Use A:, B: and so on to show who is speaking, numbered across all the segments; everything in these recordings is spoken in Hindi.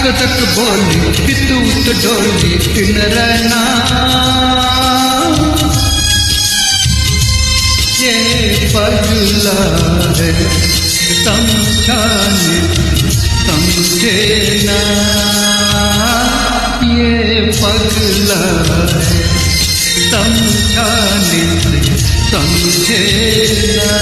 A: तक तक बोली विद्युत डोली दिन रहना, ये पगला है समझाने समझे ना, ये पगला है समझाने समझे ना।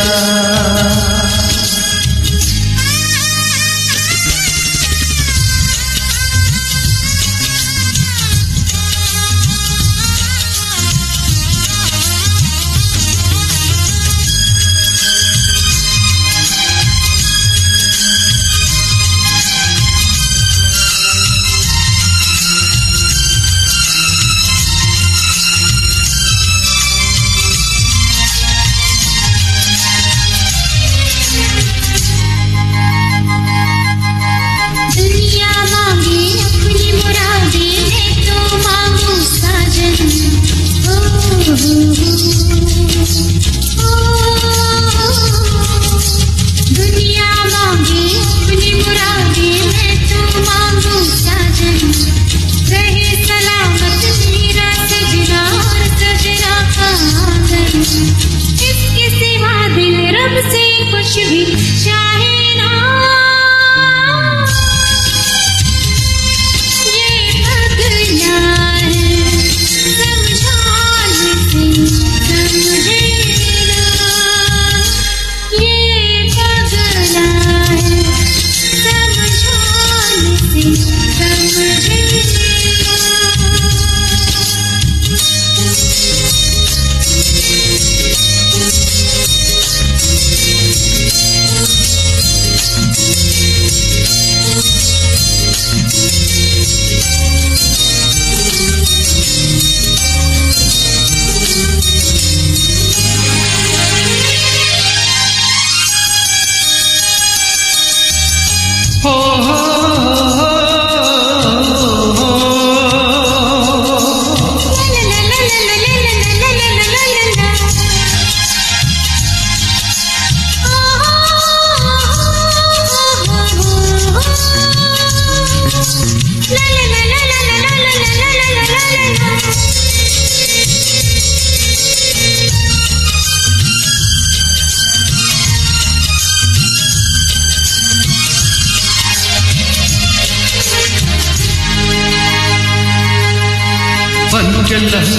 A: नस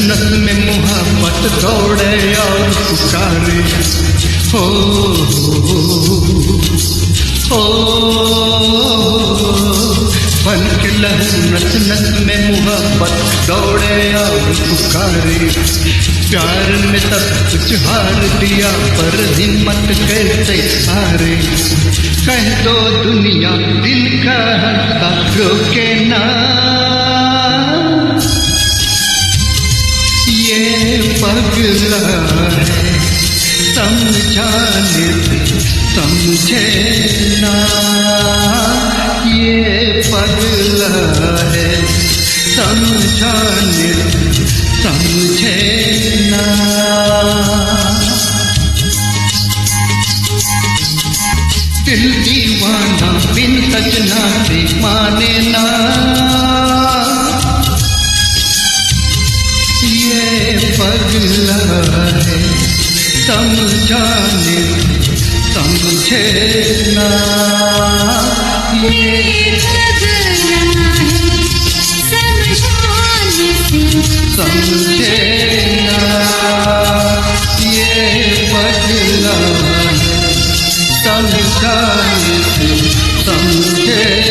A: नस में मुहब्बत दौड़े और पुकारे, हो बन के लहू नस नस में मुहब्बत दौड़े और पुकारे। प्यार में सब कुछ हार दिया पर हिम्मत कैसे हारे, कह दो दुनिया दिल का हंसता रोके ना, ये पगला है समझाने समझे ना, ये पगला है समझाने समझे ना। दिल दीवाना बिन सजना से माने ना, पगला है समझाने समझे ना,
B: ये पगला है समझाने
A: समझे ना। ये बदला है, समझाने से समझे